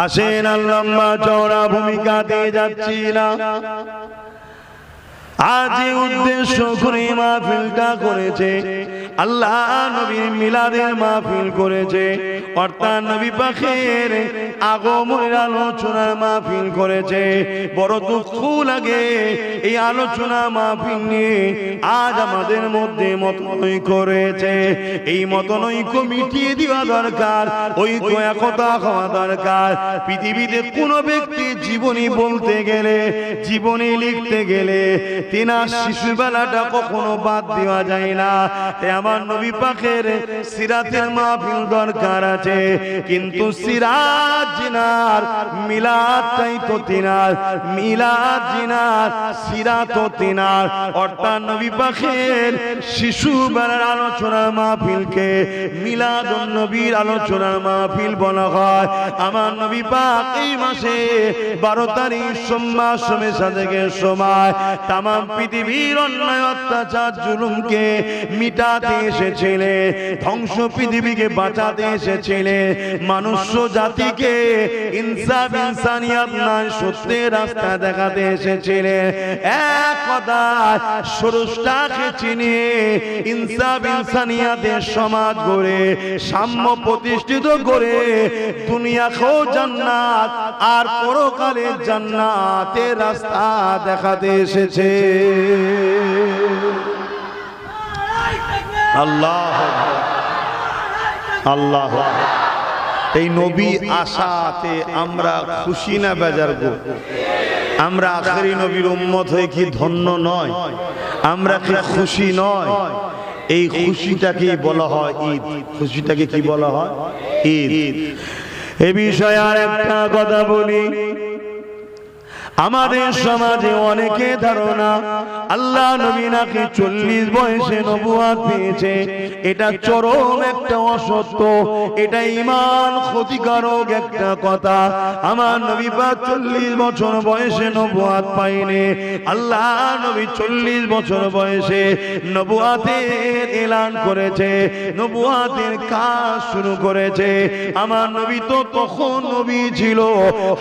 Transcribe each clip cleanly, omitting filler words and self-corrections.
আসেন আর লম্বা চওড়া ভূমিকা দিয়ে যাচ্ছি না। আজ উদ্দেশ্য করে মাহফিলটা করেছে, আল্লাহ নবীর মিলাদের মাহফিল করেছে, অর্থাৎ নবী পাকের আগমনের আলোচনার মাহফিল করেছে। বড় দুঃখ লাগে এই আলোচনা মাহফিল নিয়ে আজ আমাদের মধ্যে মতনৈক্য করেছে। এই মতনৈক্য মিটিয়ে দেওয়া দরকার, ঐক্য একতা হওয়া দরকার। পৃথিবীতে কোনো ব্যক্তি জীবনী বলতে গেলে, জীবনী লিখতে গেলে তিনার শিশুবেলাটা কখনো বাদ দেওয়া যায় না। আমার নবী পাকের সিরাতের মাহফিল দরকার আছে, কিন্তু সিরাত জিনার মিলাদটাই তো তিনার, মিলাদ জিনার সিরাত তো তিনার। অর্থাৎ নবী পাকের শিশুবেলার আলোচনার মাহফিলকে মিলাদুন নবীর আলোচনার মাহফিল বলা হয়। আমার নবী পাক এই মাসে 12 তারিখ সোমবার সময় সাদেকের সময় তামাম পৃথিবীর অন্যায় অত্যাচার জুলুমকে মিটাতে এসেছিলেন, ধ্বংস পৃথিবীকে বাঁচাতে এসেছিলেন, মানুষ্য জাতিকে ইনসাফ ইনসানিয়াত নয় সত্যের রাস্তা দেখাতে এসেছিলেন। এক কথায় স্রষ্টাকে চিনিয়ে ইনসাফ ইনসানিয়াতের সমাজ গড়ে সাম্য প্রতিষ্ঠিত করে দুনিয়াকেও জান্নাত আর পরকালের জান্নাতের রাস্তা দেখাতে এসেছে। আল্লাহ আল্লাহ। এই নবী আশাতে আমরা খুশি না বেজার গো? আমরা আখেরি নবীর উম্মত হয়ে কি ধন্য নয়? আমরা কি খুশি নয়? এই খুশিটাকে বলা হয় ঈদ। খুশিটাকে কি বলা হয়? ঈদ। এ বিষয়ে আর একটা কথা বলি, আমাদের সমাজে অনেকে ধারণা আল্লাহ নবী নাকি 40 বয়সে নবুয়ত পেয়েছে। এটা চরম একটা অসত্য, এটা ঈমান ক্ষতিকারক একটা কথা। আমার নবী পাক 40 বছর বয়সে নবুয়ত পায়নি। আল্লাহ নবী 40 বছর বয়সে নবুয়তের এলান করেছে, নবুয়তের কাজ শুরু করেছে। আমার নবী তো তখন নবী ছিল।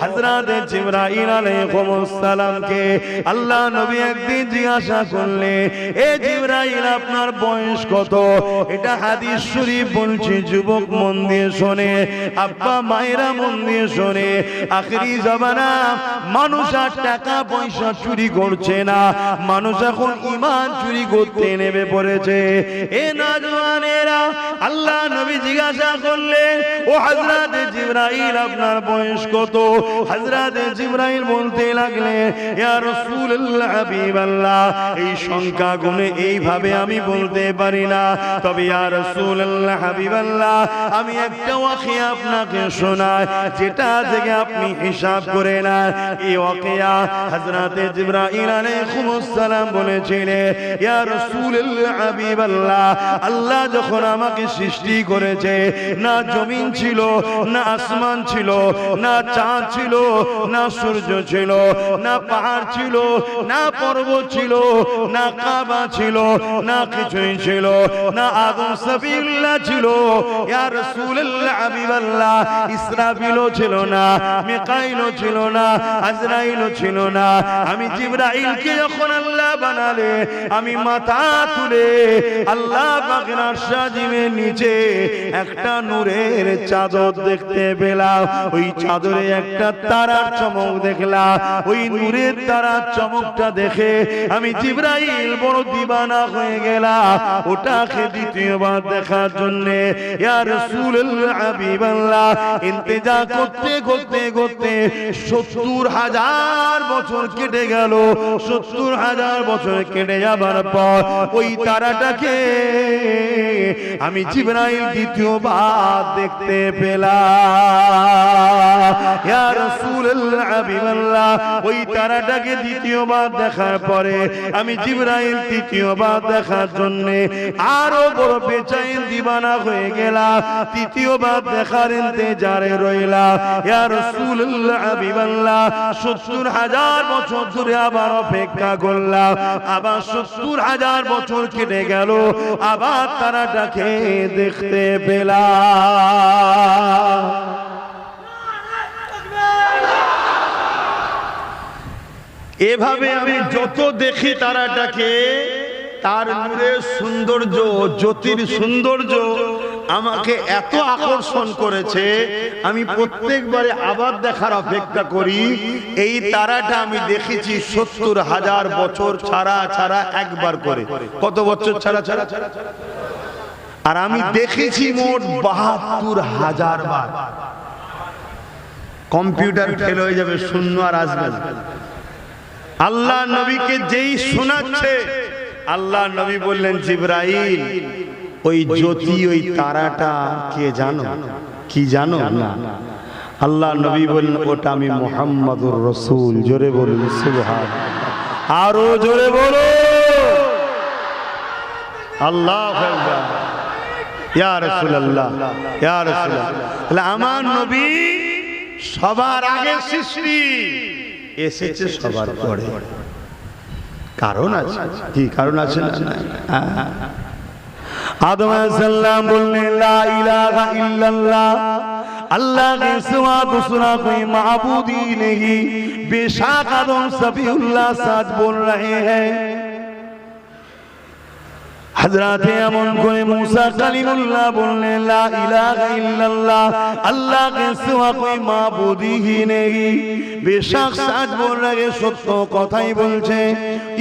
হযরত জিবরাইল আলাইহিস সালামকে আল্লাহ নবী একদিন জিজ্ঞাসা করলে, এ জিবরাইল আপনার বয়স কত? এটা হাদিস শরীফ বলছে, যুবক মন দিয়ে শোনে, আব্বা মায়েরা মন দিয়ে শোনে। আখেরি জামানা মানুষ আর টাকা পয়সা চুরি করছে না, মানুষ এখন ঈমান চুরি করতে নেমে পড়েছে। এ নওজওয়ানেরা, আল্লাহ নবী জিজ্ঞাসা করলেন, ও হযরত জিবরাইল আপনার বয়স কত? হযরত জিবরাইল বলতে লাগলে, ইয়া রাসূলুল্লাহ হাবিবাল্লাহ, এই সংখ্যা গুণে এইভাবে আমি বলতে পারি না, তবে ইয়া রাসূলুল্লাহ হাবিবাল্লাহ আমি একটা ওয়াকিয়া আপনাকে শোনাই, যেটা থেকে আপনি হিসাব করে না। এই ওয়াকিয়া হযরত জিবরাইল আলাইহিস সালাম বলেছিলেন, ইয়া রাসূলুল্লাহ হাবিবাল্লাহ, আল্লাহ যখন আমাকে সৃষ্টি করেছে, না জমিন ছিল, না আসমান ছিল, না চাঁদ ছিল, না সূর্য ছিল, না পাহাড় ছিল, না পর্বত ছিল, না কাবা ছিল, না কিছুই ছিল, না আদম সাবিউল্লাহ ছিল, ইয়া রাসূলুল্লাহ হাবিবাল্লাহ ইসরাফিলও ছিল না, মিকাইলও ছিল না, আজরাইলও ছিল না। আমি জিবরাইলকে যখন আল্লাহ বানালে, আমি মাথা তুলে আল্লাহ পাকের আরশ আজিমের নিচে একটা নূরের চাদর দেখতে পেলাম। ওই চাদরে একটা তারার চমক দেখলাম। ওই নূরের তারার চমকটা দেখে আমি জিবরাইল বড় দিবানা হয়ে গেলাম, ওটাকে দ্বিতীয়বার দেখার জন্য। ইয়া রাসূলুল্লাহ হাবিবাল্লাহ ইন্তেজার করতে করতে করতে 70,000 বছর কেটে গেল। 70,000 বছর কেটে যাবার পর ওই তারাটাকে আমি জিবরাইল দ্বিতীয়বার দেখতে পেলাম। ইয়া রাসূলুল্লাহ হাবিবাল্লাহ ওই তারাটাকে দ্বিতীয়বার দেখার পরে আমি জিবরাইল তৃতীয়বার দেখার জন্য আরো বড় বেচাইন দিবানা হয়ে গেলাম। তৃতীয়বার দেখার ইন্তজারে রইলাম। ইয়া রাসূলুল্লাহ হাবিবাল্লাহ 70,000 বছর ধরে আবার অপেক্ষা করলাম। আবার 70,000 বছর কেটে গেল, আবার তারাটাকে দেখতে পেলাম। এভাবে আমি যত দেখি তারাটাকে, তার নূরের সৌন্দর্য, জ্যোতির সৌন্দর্য আমাকে এত আকর্ষণ করেছে, আমি প্রত্যেকবারে আবার দেখার অপেক্ষা করি। এই তারাটা আমি দেখেছি ৭০,০০০ বছর ছাড়া ছাড়া একবার করে। কত বছর ছাড়া ছাড়া? আর আমি দেখেছি মোট ৭২,০০০ বার। কম্পিউটার ফেল হয়ে যাবে, শূন্য আর আসবে না। আল্লাহ নবীকে যেই শোনাচ্ছে, আল্লাহ নবী বললেন, জিবরাইল ওই জ্যোতি, ওই তারাটা কে জানো? কি জানো না? আল্লাহ নবী বললেন, ওটা আমি মুহাম্মাদুর রাসূল। জোরে বলুন সুবহানাল্লাহ, আরো জোরে বলো আল্লাহু আকবার। ইয়া রাসূলুল্লাহ, ইয়া রাসূলুল্লাহ। আমার নবী সবার আগে সৃষ্টি, এসেছে সবার পরে। কারণ আছে, কি কারণ আছে? আদম আলাইহিস সালাম বললেন, লা ইলাহা ইল্লাল্লাহ, अल्लाह के सिवा दूसरा कोई माबूद ही नहीं। बेशक आदम सफीउल्लाह सच बोल रहे हैं। हजरत अमन कोई मूसा कलीमुल्लाह बोलने, ला इलाहा इल्लल्लाह, अल्लाह के सिवा कोई माबूद ही नहीं। बेशक सच बोल रहे, सत्य কথাই বলছে।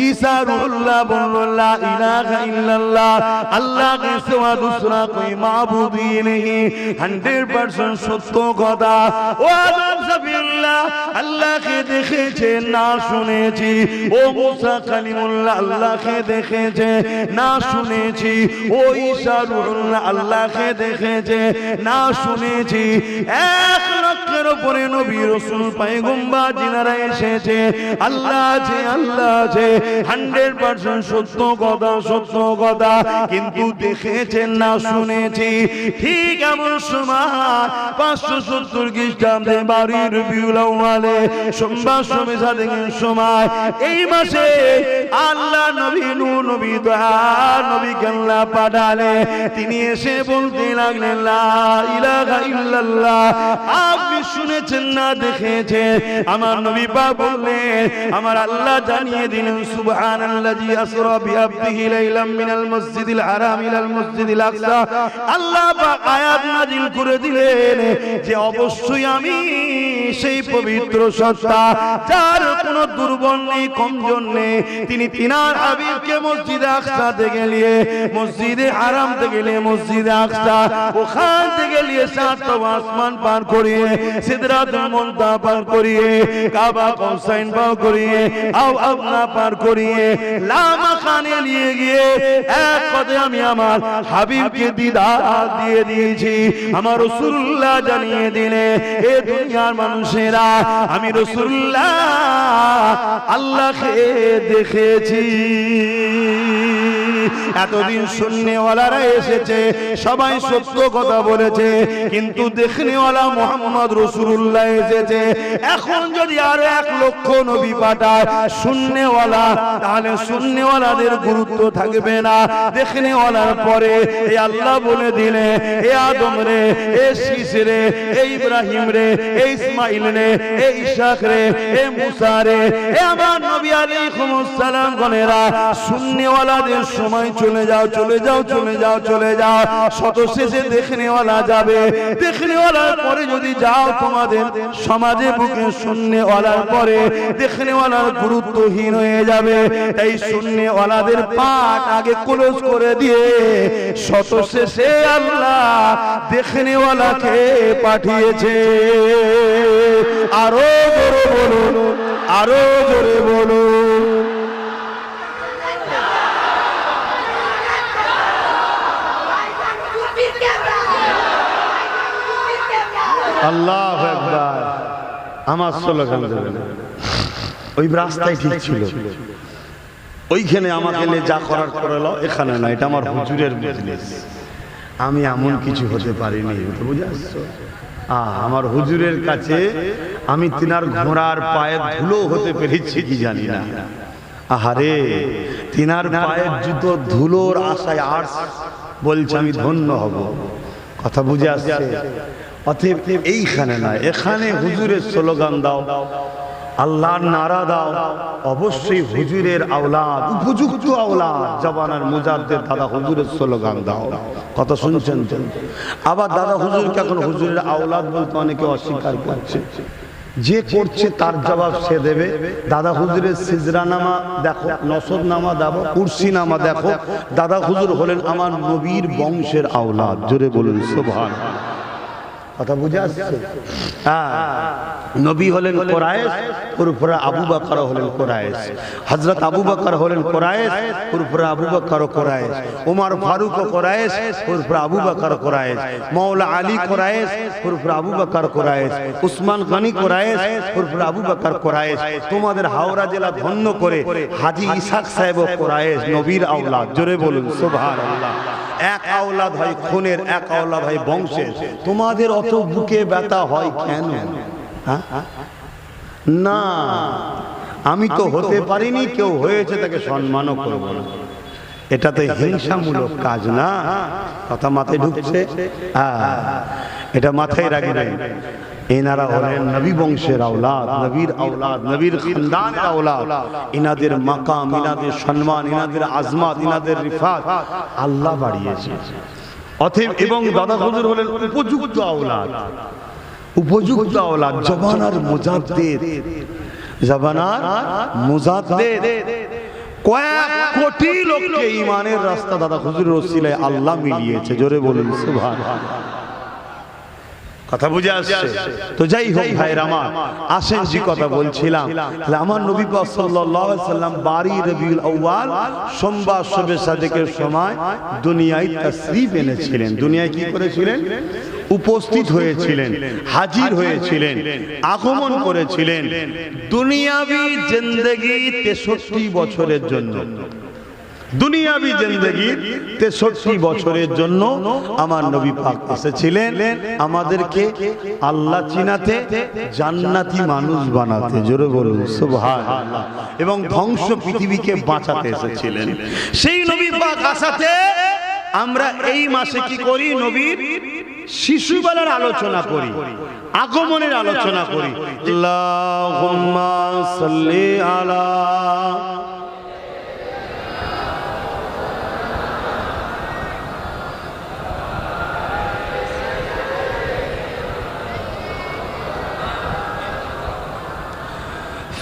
ঈসা রুহুল্লাহ বলল, লা ইলাহা ইল্লাল্লাহ, আল্লাহ के सिवा दूसरा कोई माबूद ही नहीं। 100% সত্য কথা। ও আদম সফিউল্লাহ আল্লাহকে দেখেছে না শুনেছি। ও মুসা কালিমুল্লাহ আল্লাহকে দেখেছে না শুনেছি। ও ঈসা রূহুল্লাহ আল্লাহকে দেখেছে না শুনেছি। 1 লক্ষের উপরে নবী রাসূল পয়গম্বর যিনারা এসেছে, আল্লাহ আছে, আল্লাহ আছে, 100% সত্য কথা, সত্য কথা। কিন্তু দেখেছেন না শুনেছি। ঠিক এমন সময় 570 খ্রিস্টাব্দে 12 রবিউল আউয়ালে সোমবার সমিসাদের সময়, এই মাসে আল্লাহ নবী নূহ নবী দোয়া নবী আল্লাহ পাঠালে। তিনি এসে বলতে লাগলেন, লা ইলাহা ইল্লাল্লাহ। আপনি শুনেছেন না দেখেছেন? আমার নবী পাক বললেন, আমার আল্লাহ জানিয়ে দিলেন, সুবহানাল্লাযী আসরা বিআবদিহি লাইলাম মিনাল মসজিদিল হারাম ইলাল মসজিদিল আকসা। আল্লাহ পাক আয়াত নাযিল করে দিলেন যে অবশ্যই আমি সেই পবিত্র সত্তা, যার কোনো দুর্বল নেই, কমজোর নেই। তিনি তিনার হাবিবকে মসজিদে আকসা থেকে নিয়ে, মসজিদে হারাম থেকে নিয়ে মসজিদে আকসা, ওখান থেকে নিয়ে 7 আসমান পার করিয়ে, সিদরাতুল মুনতাহা পার করিয়ে, কাবা কৌসাইন পার করিয়ে, আওয়াবনা পার করিয়ে, লামা খানে নিয়ে গিয়ে এক পদে আমি আমার হাবিবকে দিদার দিয়ে দিয়েছি। আমার রাসূলুল্লাহ জানিয়ে দিলে, এ দুনিয়ার মানুষেরা, আমি রাসূলুল্লাহ আল্লাহকে দেখেছি। এতদিন শুননেওয়ালারা এসেছে, সবাই সত্য কথা বলেছে, কিন্তু দেখনেওয়ালা মুহাম্মদ রাসূলুল্লাহ এসেছে। এখন যদি আরো 1 লক্ষ নবী পাঠায় শুননেওয়ালা, তাহলে শুননেওয়ালাদের গুরুত্ব থাকবে না। দেখনেওয়ালার পরে এই আল্লাহ বলে দিলে, এ আদম রে, এ শীস রে, এ ইব্রাহিম রে, এ ইসমাইল রে, এ ইসহাক রে, এ মুসা রে, এ আমার নবী আলাইহিস সালাম গণেরা, শুননেওয়ালাদের সময় চলে যাও, চলে যাও, চলে যাও, চলে যাও। শত শেষে দেখনেওয়ালা যাবে। দেখনেওয়ালার পরে যদি যাও, তোমাদের সমাজে বুকে শুননেওয়ালার পরে দেখনেওয়ালার গুরুত্বহীন হয়ে যাবে। তাই শুননেওয়ালাদের পাঠ আগে ক্লোজ করে দিয়ে শত শেষে আল্লাহ দেখনেওয়ালাকে পাঠিয়েছে। আরো জোরে বলুন, আরো জোরে বলুন। আল্লাহু আকবার। আমার স্লোগান দেবেন, ওই রাস্তায় ঠিক ছিল, ওইখানে আমাকে যা করার করে লো, এখানে না। এটা আমার হুজুরের মজলিস, আমি এমন কিছু হতে পারিনি, বুঝে আসছো? আমার হুজুরের কাছে আমি তিনার ঘোড়ার পায়ের ধুলো হতে পেরেছি কি জানি না। আহারে, তিনার পায়ের জুতো ধুলোর আশায় আর বলছে আমি ধন্য হব। কথা বুঝে আসছে? অতএব এইখানে না, এখানে হুজুরের স্লোগান দাও, আল্লাহর নারা দাও, অবশ্যই হুজুরের আওলাদ, উপযুক্ত আওলাদ, জবানার মুজাদ্দিদ দাদা হুজুরের স্লোগান দাও। কথা শুনছেন? আবার দাদা হুজুরকে এখন হুজুরের আওলাদ বলতে অনেকে অস্বীকার করছে। যে করছে তার জবাব সে দেবে। দাদা হুজুরের সিজরা নামা দেখো, নসব নামা দেখো, কুরসি নামা দেখো। দাদা হুজুর হলেন আমার নবীর বংশের আওলাদ। জোরে বলুন সুবহানাল্লাহ। কথা বুঝে আসছে? নবী হলেন কোরাইশ, পুরপুরা আবু বকর হলেন কোরাইশ। হযরত আবু বকর হলেন কোরাইশ, পুরপুরা আবু বকর কোরাইশ। ওমর ফারুক কোরাইশ, পুরপুরা আবু বকর কোরাইশ। মাওলা আলী কোরাইশ, পুরপুরা আবু বকর কোরাইশ। উসমান গনি কোরাইশ, পুরপুরা আবু বকর কোরাইশ। তোমাদের হাওড়া জেলা ধন্য করে হাজী ইসহাক সাহেব কোরাইশ, নবীর আওলাদ। জোরে বলুন সুবহানাল্লাহ। এক আওলাদ হয় খুনের, এক আওলাদ হয় বংশের। তোমাদের অত বুকে ব্যথা হয় কেন? না, আমি তো হতে পারিনি, কেউ হয়েছে তাকে সম্মানও করব না। এটা তো হিংসামূলক কাজ না। কথা মাথায় ঢুকছে? এটা মাথায় রাখবেন। এনারা হলেন নবী বংশের আওলাদ, নবীর আওলাদ, নবীর খানদানের আওলাদ। ইনাদের মাকাম, ইনাদের সম্মান, ইনাদের আজমাত, ইনাদের রিফাত আল্লাহ বাড়িয়েছে। অতএব এবং দাদা হুজুর হলেন উপযুক্ত আওলাদ, উপযুক্ত আওলাদ, জবানার মুজাদ্দিদ, জবানার মুজাদ্দিদ। কয়েক কোটি লোককে ঈমানের রাস্তা দাদা হুজুরের ওসিলায় আল্লাহ মিলিয়েছে। জোরে বলুন সুবহানাল্লাহ। কথা বুঝে আসছে? তো যাই হোক ভাইয়ের আমার, আসেন যে কথা বলছিলাম, আমার নবী পাক সাল্লাল্লাহু আলাইহি সাল্লাম 12 রবিউল আউয়াল সোমবার শবে সাদেকের সময় দুনিয়ায় তাশরীফ এনেছিলেন। দুনিয়ায় কি করেছিলেন? উপস্থিত হয়েছিলেন, হাজির হয়েছিলেন, আগমন করেছিলেন। দুনিয়াবি জিন্দেগি 63 বছরের জন্য, দুনিয়াবি জিন্দেগি 63 বছরের জন্য আমার নবী পাক এসেছিলেন আমাদেরকে আল্লাহ চিনাতে, জান্নাতি মানুষ বানাতে। জোরে বলুন সুবহানাল্লাহ। এবং ধ্বংস পৃথিবীকে বাঁচাতে এসেছিলেন। সেই নবী পাক আসাতে আমরা এই মাসে কি করি? নবীর শিশুবেলার আলোচনা করি, আগমনের আলোচনা করি। আল্লাহুম্মা সাল্লি আলা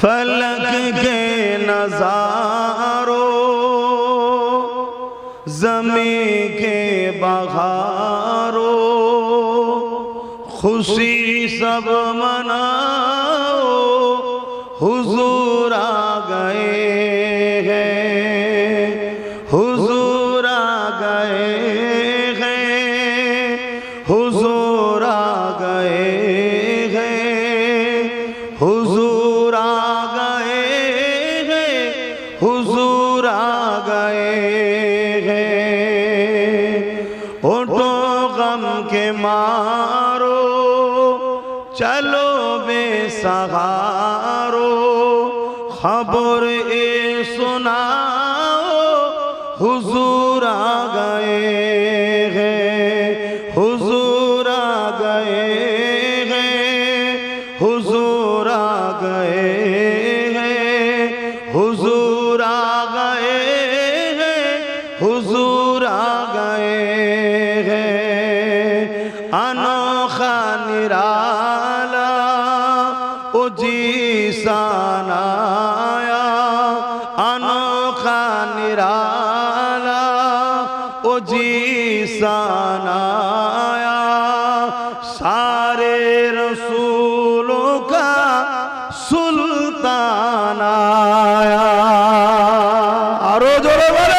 फलक के नजारों, ज़मीं के बहारों, खुशी सब मनाओ, हुजूर आ गए हैं, हुजूर आ गए हैं, हुजूर आ गए हैं, हुजूर आ गए हैं, हुजूर आ गए हैं। उठो गम के मारो, चलो बेसहारो, खबर ए सुनाओ, हुजूर आ गए हैं, हुजूर आ गए हैं, हुजूर आ गए हैं, हुजूर आ गए हैं, हुजूर आ गए हैं। अनोखा निराला ओ जी सानाया, अनोखा निराला ओ जी सानाया, सारे रसूलों का सुल्तान आया। आरो जोरे बोले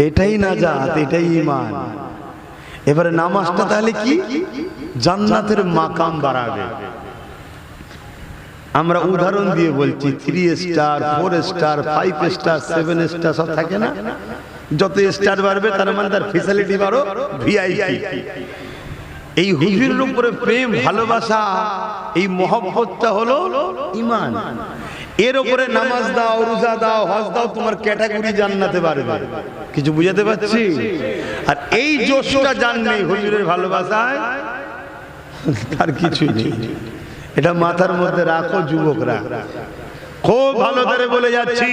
এটাই নাজাত, এটাই ঈমান। এবারে নামাজটা তাহলে কি? জান্নাতের মাকাম বাড়াবে। আমরা উদাহরণ দিয়ে বলছি, 3 স্টার, 4 স্টার, 5 স্টার, 7 স্টার সব থাকে না? যত স্টার বাড়বে তার মানে তার ফ্যাসিলিটি বাড়ো, ভিআইপি। এই হুজুরের উপরে প্রেম, ভালোবাসা, এই মহব্বতটা হলো ঈমান। এর উপরে নামাজ দাও, রোজা দাও, হজ দাও, তোমার ক্যাটাগরি জান্নাতে বাড়বে। কিছু বুঝাতে পারছি? আর এই জোশটা জান নেই হুজুরের ভালোবাসায়, তার কিছুই নেই। এটা মাথার মধ্যে রাখো যুবকরা, খুব ভালো করে বলে যাচ্ছি।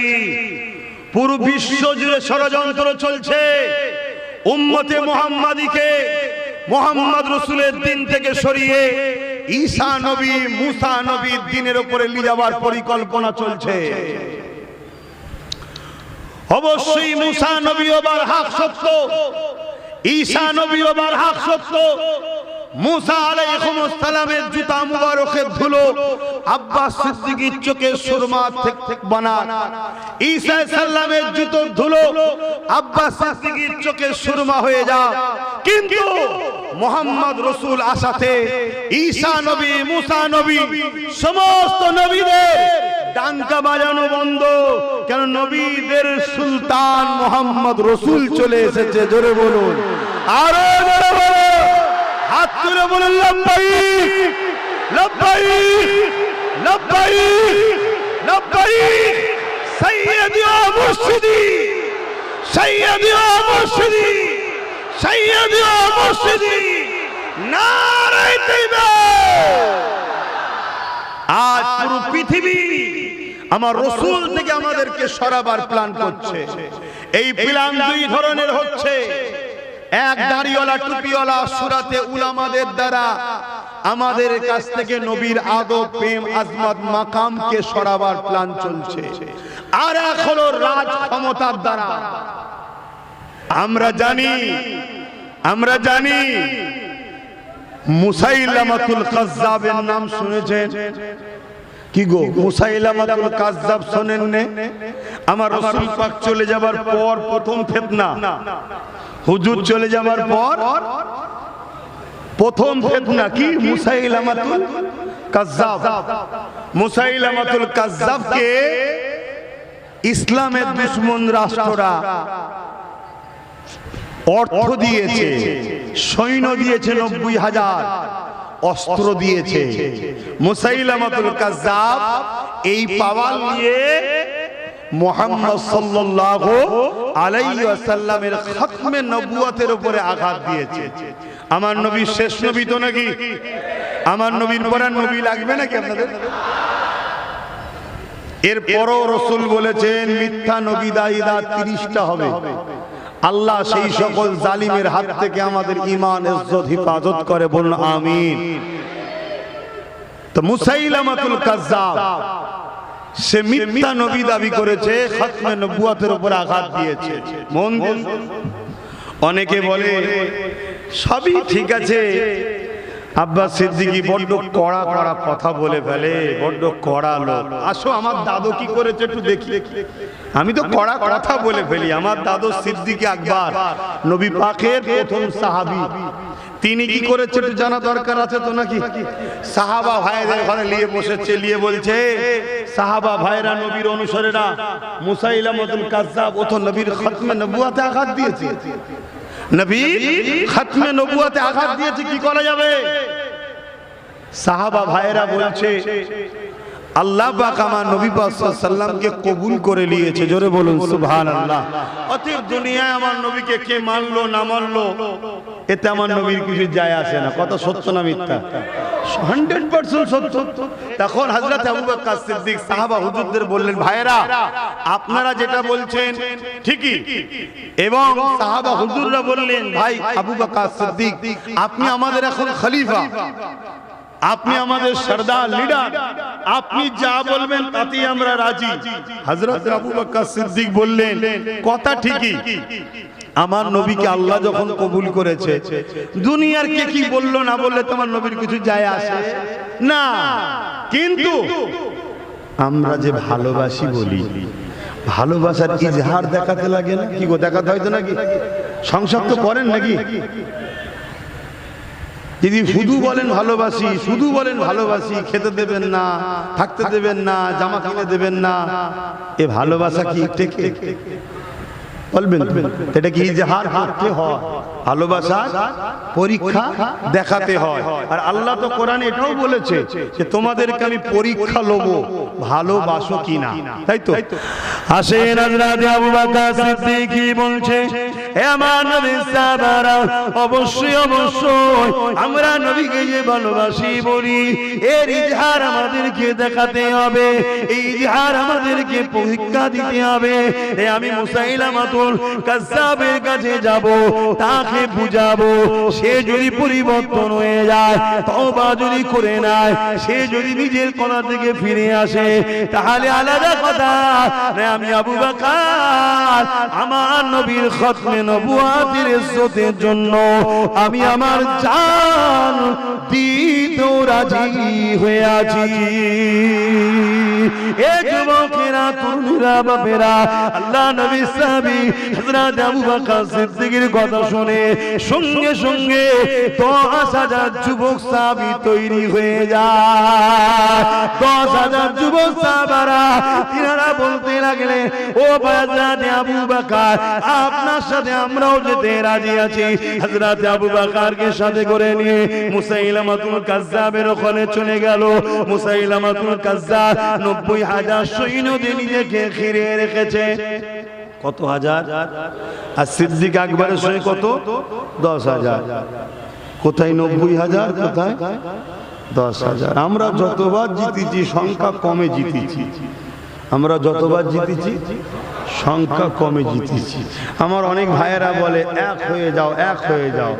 পুরো বিশ্ব জুড়ে ষড়যন্ত্র চলছে উম্মতে মুহাম্মাদীকে মুহাম্মদ রাসূলের দিন থেকে সরিয়ে ঈসা নবী মুসা নবীর দিনের উপরে নিয়ে যাওয়ার পরিকল্পনা চলছে। অবশ্যই মুসা নবী ওবার হক সত্য, ঈসা নবী ওবার হক সত্য। মুসা আলাইহিস সালামের জুতা মুবারকের ধুলো আব্বাস সিদ্দিকীর চোখে সুরমা বানান, ঈসা সাল্লামের জুতোর ধুলো আব্বাস সিদ্দিকীর চোখে সুরমা হয়ে যা। কিন্তু মুহাম্মদ রাসূল আসাতে ঈসা নবী মুসা নবী সমস্ত নবীদের ডাঙ্কা বাজানো বন্ধ। কেন? নবীদের সুলতান মুহাম্মদ রাসূল চলে এসেছে। জোরে বলুন, আরো জোরে বলুন, হাত তুলে বলুন লব্বাইক লব্বাইক লব্বাইক লব্বাইক সাইয়্যিদি ওয়া মুর্শিদি সাইয়্যিদি ওয়া মুর্শিদি সাইয়্যিদি ওয়া মুর্শিদি নারায়ে তাকবীর। আজ পুরো পৃথিবী আমার রাসূল থেকে আমাদেরকে সরাবার প্ল্যান করছে। এই প্ল্যান দুই ধরনের হচ্ছে। এক, দাড়িওয়ালা টুপিওয়ালা সুরাতে উলামাদের দ্বারা আমাদের কাছ থেকে নবীর আদব প্রেম আজমত মাকামকে সরাবার প্ল্যান চলছে। আর এক হলো রাজ ক্ষমতার দ্বারা। আমরা জানি মুসাইলামাতুল কাজ্জাবের নাম শুনেছেন কি গো? মুসাইলামাতুল কাজ্জাব শোনেন নে? আমার রাসূল পাক চলে যাবার পর প্রথম ফিতনা, হুজুর চলে যাবার পর প্রথম ফিতনা কি? মুসাইলামাতুল কাজ্জাব। মুসাইলামাতুল কাজ্জাবকে ইসলামের দুশমন রাষ্ট্ররা অর্থ দিয়েছে, সৈন্য দিয়েছে 90,000, অস্ত্র দিয়েছে। মুসাইলামাতুল কাজ্জাব এই পাওয়ার নিয়ে মুহাম্মদ সাল্লাল্লাহু আলাইহি ওয়াসাল্লামের খতমে নবুয়তের উপরে আঘাত দিয়েছে। আমার নবী শেষ নবী তো নাকি? আমার নবীর পরে নবী লাগবে নাকি আপনাদের? এরপরও রাসূল বলেছেন মিথ্যা নবী দায়ীরা 30টা হবে। আল্লাহ সেই সকল জালিমের হাত থেকে আমাদের ঈমান ইজ্জত হিফাজত করে, বলুন আমিন। তো মুসাইলামাতুল কাজ্জাব সে মিথ্যা নবী দাবি করেছে, খতমে নবুয়তের উপর আঘাত দিয়েছে। মন দিন, অনেকে বলে সবই ঠিক আছে, আব্বাস সিদ্দিকী বড্ড কড়া কড়া কথা বলে ফেলে, বড্ড কড়া লোক। আসো আমার দাদু কি করেছে একটু দেখি। আমি তো কড়া কথা বলে ফেলি। আমার দাদু সিদ্দিকী আকবর নবী পাকের প্রথম সাহাবী, তিনি কি করেছে একটু জানা দরকার আছে তো নাকি? সাহাবা ভাইদের ঘরে নিয়ে বসেছে, নিয়ে বলছে সাহাবা ভাইরা নবীর অনুসারীরা, মুসাইলামাতুল কাজ্জাব ও তো নবীর খতমে নবুয়তে আঘাত দিয়েছে। নবী খতমে নবুয়তে আঘাত দিয়েছে, কি করা যাবে? সাহাবা ভাইরা বলছে আল্লাহ পাক আমার নবী পাক সাল্লাল্লাহু আলাইহি ওয়াসাল্লামকে কবুল করে নিয়েছে। জোরে বলুন সুবহানাল্লাহ। অতএব দুনিয়ায় আমার নবীকে কে মানলো না মানলো এতে আমার নবীর কিছু যায় আসে না। কত সত্য না মিথ্যা? 100% সত্য। তখন হযরত আবু বকর সিদ্দিক সাহাবা হুজুরদের বললেন, ভাইরা আপনারা যেটা বলছেন ঠিকই। এবং সাহাবা হুজুররা বললেন, ভাই আবু বকর সিদ্দিক আপনি আমাদের এখন খলিফা, আপনি আমাদের সরদার লিডার, আপনি যা বলবেন তাতেই আমরা রাজি। হযরত আবু বকর সিদ্দিক বললেন, কথা ঠিকই, আমার নবীকে আল্লাহ যখন কবুল করেছে, দুনিয়ার কে কি বললো না বললে তোমার নবীর কিছু যায় আসে না। কিন্তু আমরা যে ভালোবাসি বলি, ভালোবাসার ইজহার দেখাতে লাগে না? কি গো, দেখাতে হয়তো নাকি? সংসার তো করেন নাকি? যদি শুধু বলেন ভালোবাসি, শুধু বলেন ভালোবাসি, খেতে দেবেন না, থাকতে দেবেন না, জামা কিনে দেবেন না, এ ভালোবাসা কি টেকে? বলবেন এটা কি ইজহার করতে হয়? ভালোবাসা পরীক্ষা দেখাতে হয়। আর আল্লাহ তো কোরআনে এটাও বলেছে যে তোমাদেরকে আমি পরীক্ষা লব ভালোবাসো কিনা, তাই তো? আসেন হযরত আবু বকর সিদ্দিকী বলছে হে আমার নবীর সাহাবারা, অবশ্যই অবশ্যই আমরা নবীকে যে ভালোবাসি বলি, এর ইজহার আমাদেরকে দেখাতে হবে, এই ইজহার আমাদেরকে পরীক্ষা দিতে হবে। আমি মুসাইলামাতুল কাজ্জাবের কাছে যাব, তাকে বুঝাবো, সে যদি পরিবর্তন হয়ে যায়, তওবা যদি করে নেয়, সে যদি নিজের কথা থেকে ফিরে আসে, তাহলে আলাদা কথা। আমি আবু বকর আমার নবীর খতমে নবুয়াতের ইজ্জতের জন্য আমি আমার জান দিতেও রাজি হয়ে আছি। এ যুবকেরা, তরুণীরা, বাপেরা, আল্লাহ নবীর সাহাবী হযরত আবু বকর সিদ্দিকের কথা শুনে সঙ্গে সঙ্গে 10,000 যুবক সাহাবী তৈরি হয়ে যায়। 10,000 যুবক সাহাবারা তিনারা বলতে লাগলেন, ও হযরত আবু বকর, আপনার সাথে আমরাও যেতে রাজি আছি। হযরত আবু বকরকে সাথে করে নিয়ে মুসাইলামাতুল কাজ্জাবের ওখানে চলে গেল। মুসাইলামাতুল কাজ্জাব 90,000 সৈন্য দিয়ে নিজেকে ঘিরে রেখেছে। কত হাজার? আর সিদ্দিক আকবরের সঙ্গে কত? 10,000। কোথায় 90,000, কোথায় 10,000? আমরা যতবার জিতেছি সংখ্যা কমে জিতেছি, আমরা যতবার জিতেছি সংখ্যা কমে জিতেছি। আমার অনেক ভাইয়েরা বলে এক হয়ে যাও, এক হয়ে যাও।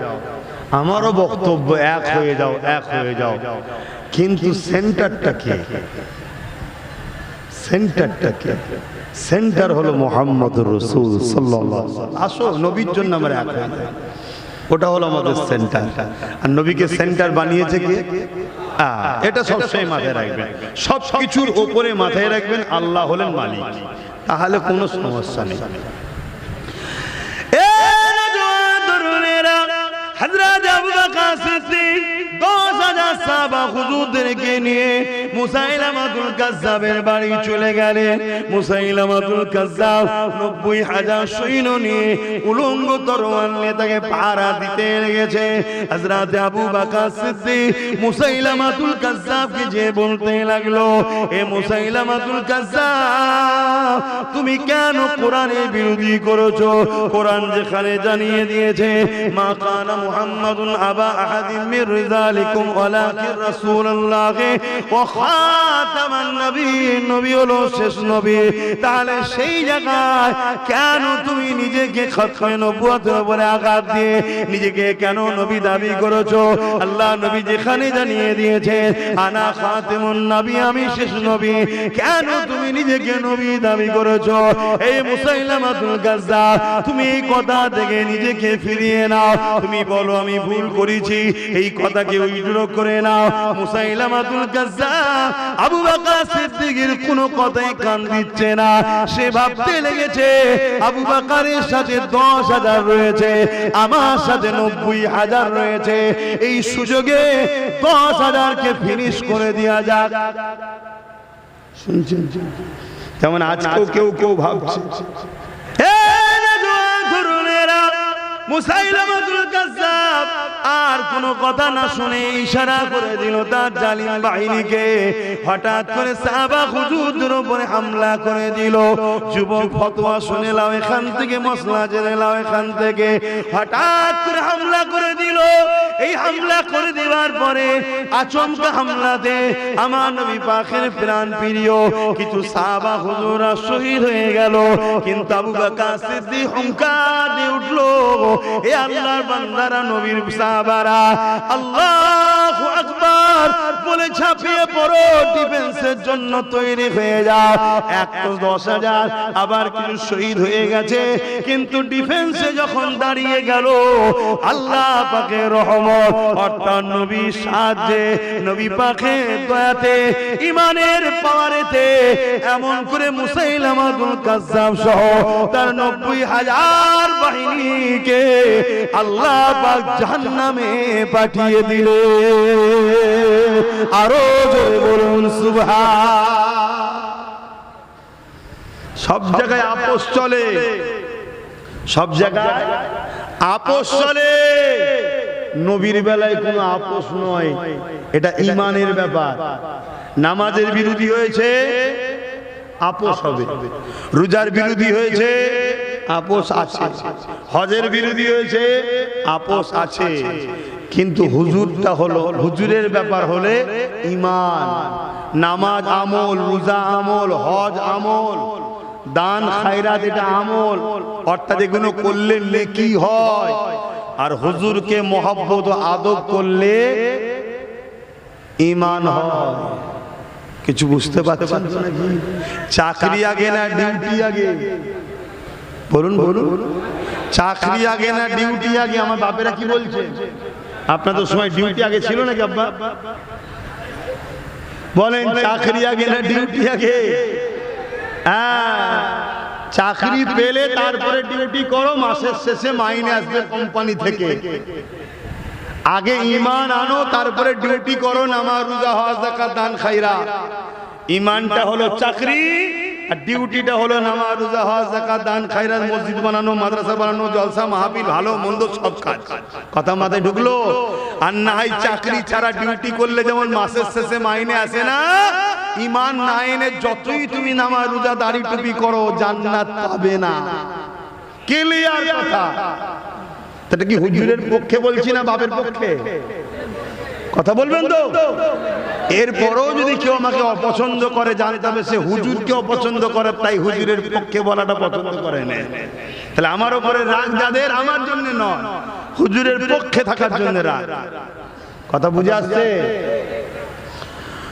আমারও বক্তব্য এক হয়ে যাও, এক হয়ে যাও, কিন্তু সেন্টারটা কে? সেন্টারটা কে? সেন্টার হলো মুহাম্মদুর রাসূল সাল্লাল্লাহু আলাইহি ওয়াসাল্লাম। আসো নবীর জন্য আমরা এক হয়ে যাই, ওটা হলো আমাদের সেন্টার। আর নবীকে সেন্টার বানিয়েছে কে? এটা সবসময় মাথায় রাখবেন, সব কিছুর উপরে মাথায় রাখবেন আল্লাহ হলেন মালিক, তাহলে কোনো সমস্যা নেই। হযরত আবু বকর সিদ্দিক 10,000 সাহাবা হুজুরদেরকে নিয়ে মুসাইলামাতুল কাজ্জাবের বাড়ি চলে গেলেন। মুসাইলামাতুল কাজ্জাব 90,000 সৈন্য নিয়ে উলঙ্গ তরোয়াল নিয়ে তাকে পাহারা দিতে লেগেছে। হযরত আবু বকর সিদ্দিক মুসাইলামাতুল কাজ্জাবকে যে বলতে লাগলো, এ মুসাইলামাতুল কাজ্জাব, তুমি কেন কোরআনের বিরোধী করেছো? কোরআন যেখানে জানিয়ে দিয়েছে, মা কানা মুহাম্মাদুন আবা আহাদিম মির রিজালিকুম ওয়ালাকিন রাসূলুল্লাহ ওয়া খাতামান নবিয়্যিন, নবী হলো শেষ নবী। তাহলে সেই জায়গায় কেন তুমি নিজেকে খতমে নবুয়তের উপরে আঘাত দিয়ে নিজেকে কেন নবী দাবি করেছো? আল্লাহ নবী যেখানে জানিয়ে দিয়েছে আনা খাতিমুন নবী, আমি শেষ নবী, কেন তুমি নিজেকে নবী দাবি করেছো? এই মুসাইলামাতুল কাজ্জাব, তুমি এই কথা থেকে নিজেকে ফিরিয়ে নাও, তুমি বলো আমি ভুল করেছি, এই কথাকে উইথড্র করে নাও। মুসাইলামাতুল কাজ্জাব আবু বকর সিদ্দিকের কোনো কথাই কান দিচ্ছে না। সে ভাবতে লেগেছে আবু বকরের সাথে 10,000 রয়েছে, আমার সাথে 90,000 রয়েছে, এই সুযোগে 10,000 কে ফিনিশ করে দেওয়া যাক। শুনছেন? যেমন আজকেও কেউ কেউ ভাবছে, মুসাইলামাতুল কাজ্জাব আর কোনো কথা না শুনে ইশারা করে দিল তার জালিম বাহিনীকে। হঠাৎ করে সাহাবা হুজুরদের উপরে হামলা করে দিল। যুবক ফতোয়া শুনে লাও এখান থেকে, মশলা জেনে লাও এখান থেকে। হঠাৎ করে হামলা করে দিল। এই হামলা করে দেওয়ার পরে আচমকা হামলাতে আমার নবী পাকের প্রাণ প্রিয় কিছু সাহাবা হুজুররা শহীদ হয়ে গেল। কিন্তু আবু বকর সিদ্দিক হুঙ্কার দিয়ে উঠলো, এ আল্লাহর বান্দারা, নবীর সাহাবারা, আল্লাহু আকবার বলে ঝাঁপিয়ে পড়ো, ডিফেন্সের জন্য তৈরি হয়ে যাও। 10,000 আবার কিছু শহীদ হয়ে গেছে, কিন্তু ডিফেন্সে যখন দাঁড়িয়ে গেল আল্লাহ পাকের রহমত অর্থাৎ নবীর সাহায্যে, নবী পাকের দয়াতে, ইমানের পাওয়ারেতে এমন করে মুসাইলামাতুল কাজ্জাব সহ তার 90,000 বাহিনীকে আল্লাহ পাক জাহান্নামে পাঠিয়ে দিলে। আরো জোরে বলুন সুবহান। সব জায়গায় আপোষ চলে, সব জায়গায় আপোষ চলে, নবীর বেলায় কোনো আপোষ নয়, এটা ঈমানের ব্যাপার। নামাজের বিরোধী হয়েছে, আপোষ হবে। রোজার বিরোধী হয়েছে, আপোষ আছে, হজের বিরোধী হয়েছে আপোষ আছে, কিন্তু হুজুরটা হলো, হুজুরের ব্যাপার হলে ইমান, নামাজ আমল, রোজা আমল, হজ আমল, দান খায়রাত এটা আমল, অর্থাৎ এগুলো করলে নেকি হয়। আর হুজুরকে মহব্বত ও আদব করলে ঈমান হয়। কিছু বুঝতে পারছেন তো নাকি? চাকরি আগে না ডিউটি আগে? বলুন বলুন, চাকরি আগে না ডিউটি আগে? আমার বাপেরা কি বলছে? আপনাদের সময় ডিউটি আগে ছিল নাকি আব্বা? বলেন চাকরি আগে না ডিউটি আগে? হ্যাঁ, চাকরি পেলে তারপরে ডিউটি করো, মাসের শেষে মাইনে আসবে কোম্পানি থেকে। আগে ঈমান আনো, তারপরে ডিউটি করো, নামাজ রোজা হজ যাকাত দান খায়রাত। ঈমানটা হলো চাকরি, আর ডিউটিটা হলো নামাজ রোজা হজ যাকাত দান খায়রাত, মসজিদ বানানো, মাদ্রাসা বানানো, জলসা মাহফিল, ভালো মন্দ সব কাজ। কথা মাথায় ঢুকলো? আর না হয় চাকরি ছাড়া ডিউটি করলে যেমন মাসের শেষে মাইনে আসে না, ঈমান না এনে যতই তুমি নামাজ রোজা দাড়ি টুপি করো জান্নাত পাবে না। ক্লিয়ার কথা। এটা কি হুজুরের পক্ষে বলছি না বাপের পক্ষে? কথা বলবেন তো? এরপরও যদি কেউ আমাকে অপছন্দ করে, জানতে হবে সে হুজুরকে অপছন্দ করে, তাই হুজুরের পক্ষে বলাটা পছন্দ করে না। তাহলে আমার উপরে রাগ যাদের, আমার জন্য নয়, হুজুরের পক্ষে থাকার জন্য রাগ। কথা বুঝে আসছে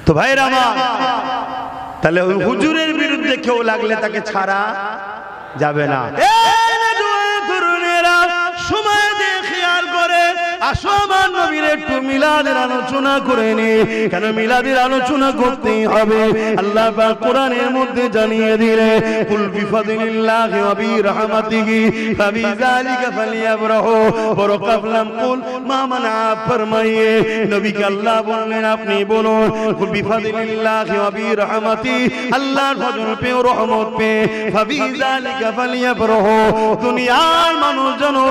তো ভাইরা আমার? তাহলে হুজুরের বিরুদ্ধে কেউ লাগলে তাকে ছাড়া যাবে না। সময় দিয়ে খেয়াল করে আসো আমার নবীর একটু মিলাদের আলোচনা করে নি। কেন মিলাদের আলোচনা করতেই হবে? আল্লাহ পাক কোরআনের মধ্যে জানিয়ে দিলে, কুল বিফাদিলিল্লাহি ওয়া বিরহমাতিহি ফাবিযালিকা ফালিয়াফরাহু ওয়া কাবলাম কুল মা মানা, ফরমাইয়ে নবীকে আল্লাহ বললেন আপনি বলুন, কুল বিফাদিলিল্লাহি ওয়া বিরহমাতিহি, আল্লাহর ফজল পে ও রহমত পে, ফাবিযালিকা ফালিয়াফরাহু, দুনিয়ার মানুষ জানো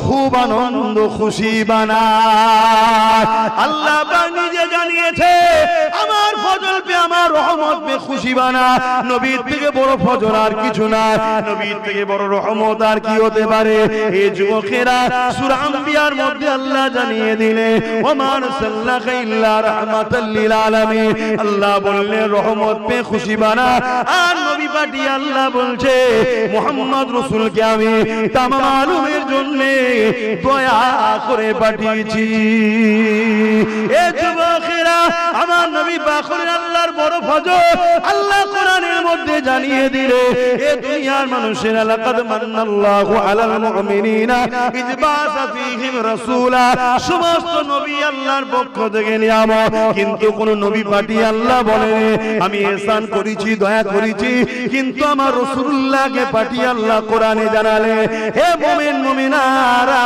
খুব আনন্দ খুশি বানায়। আল্লাহ পাক নিজে জানিয়েছে আমার ফজল পে, আমার রহমত পে খুশি বানা। নবীর থেকে বড় ফজল আর কিছু না, নবীর থেকে বড় রহমত আর কি হতে পারে? এই যুবকেরা, সূরা আম্বিয়ার মধ্যে আল্লাহ জানিয়ে দিলে, ওয়া মা আরসালনাকা ইল্লা রাহমাতাল লিল আলামিন, আল্লাহ বললেন রহমত পে খুশি বানা। আর নবী পাঠিয়ে আল্লাহ বলছে মুহাম্মদ রাসূলকে আমি তামাম আলমের জন্য দয়া করে পাঠিয়েছি। এ যুবকেরা, আমার নবী পাক আল্লাহর বড় ফজল আল্লাহ কোরআনের মধ্যে জানিয়ে দিলে, এ দুনিয়ার মানুষেরা, লাকাদ মান্নাল্লাহু আলাল মুমিনিনা ইয বাআসা ফীহিম রাসূলা, সমস্ত নবী আল্লাহর পক্ষ থেকে নিয়ামত, কিন্তু কোন নবী পাঠিয়ে আল্লাহ বলে আমি ihsan করেছি, দয়া করেছি, কিন্তু আমার রাসূলুল্লাহকে পাঠিয়ে আল্লাহ কোরআনে জানালে, হে মুমিন মুমিনারা,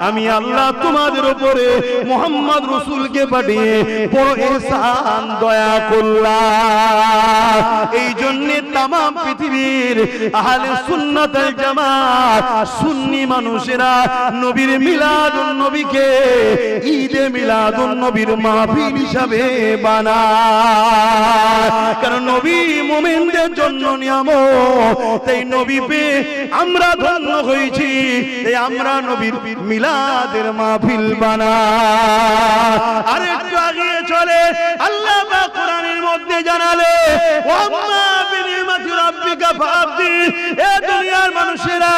আমি আল্লাহ তোমাদের উপরে মুহাম্মদ রাসূলকে পাঠিয়ে বড় ihsan দয়া করলাম। এই জন্য তাম পৃথিবীর আহলে সুন্নাত ওয়াল জামাত, সুন্নি মানুষেরা নবীর মিলাদুন নবীকে ঈদে মিলাদুন নবীর মাহফিল হিসাবে বানায়। কারণ নবী মুমিনদের জন্য নিয়ামত, তাই নবী পেয়ে আমরা ধন্য হয়েছি, তাই আমরা নবীর মিলাদের মাহফিল বানাই। আর একটু আগিয়ে চলে আল্লাহ পাক কোরআনের মধ্যে জানালে, ওয়াম্মা বিনিমাতি রাব্বিকা ফাহাদ্দিস, এ দুনিয়ার মানুষেরা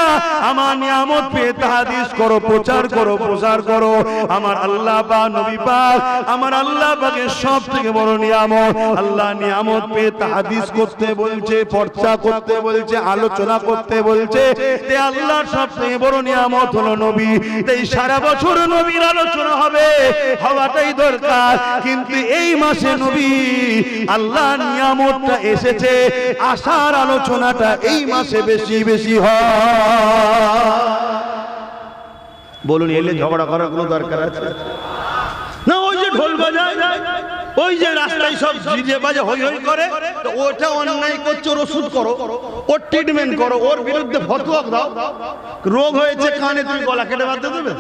আমার নিয়ামত পেয়ে তাহাদিস করো, প্রচার করো, প্রসার করো। আমার আল্লাহ পাক, নবী পাক আমার আল্লাহ পাকের সবথেকে বড় নিয়ামত। আল্লাহ নিয়ামত পেয়ে তাহাদিস করতে বলছে, চর্চা করতে বলছে, আলোচনা করতে বলছে। তে আল্লাহর সবথেকে বড় নিয়ামত হলো নবী। তাই সারা বছর নবীর আলোচনা হবে, হওয়াটাই দরকার, কিন্তু এই মাসে নবী আল্লাহর নিয়ামতটা এসেছে, আশার আলোচনাটা এই মাসে বেশি বেশি হয়। বলুন, এলে ঝগড়া করার কোনো দরকার আছে না? ওই যে ঢোল বাজায়, ওই যে রাস্তায় সব ডিজে বাজে হই হই করে, তো ওটা অন্যায় করছে, ওর ওষুধ করো, ওর ট্রিটমেন্ট করো, ওর বিরুদ্ধে ফতোয়া দাও। রোগ হয়েছে কানে, তুমি গলা কেটে বাঁধতে দেবে?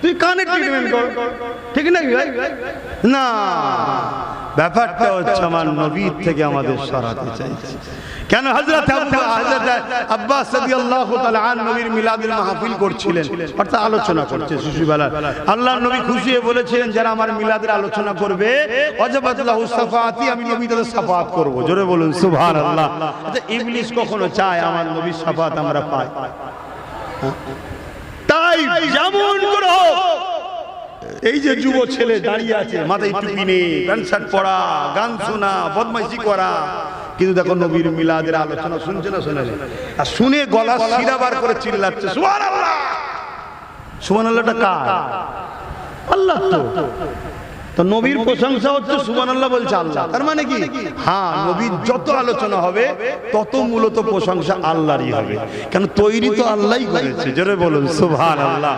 তুই কানে ট্রিটমেন্ট কর, ঠিক নাকি ভাই? না, ব্যাপারটা হচ্ছে আমার নবীর থেকে আমাদের সরাতে চাইছে। কেন হযরত আব্বাস রাদিয়াল্লাহু তাআলা আন নবীর মিলাদের মাহফিল করছিলেন, অর্থাৎ আলোচনা করছে শিশুবেলা। আল্লাহর নবী খুশি হয়ে বলেছিলেন যারা আমার মিলাদের আলোচনা করবে ওয়াজাবাত লাহু শাফাআতি, আমি নবী তাদের শাফাআত করব। জোরে বলুন সুবহানাল্লাহ। আচ্ছা ইবলিস কখনো চায় আমার নবীর শাফাআত আমরা পাই? তাই যেমন করে হোক, এই যে যুব ছেলে দাঁড়িয়ে আছে মাথায় টুপি নেই, প্যান্ট শার্ট পরা, গান শোনা, বদমাইশি করা, কিন্তু দেখো নবীর মিলাদের আলোচনা শুনছে না শোনে, আর শুনে গলা শিরা বার করে চিল্লাচ্ছে সুবহানাল্লাহ। সুবহানাল্লাহটা কার? আল্লাহ। তো নবীর প্রশংসা হচ্ছে সুবহানাল্লাহ বলছে আল্লাহ। তার মানে কি? হ্যাঁ, নবীর যত আলোচনা হবে তত মূলত প্রশংসা আল্লাহরই হবে, কারণ তৈরি তো আল্লাহই করেছে। জোরে বলুন সুবহানাল্লাহ।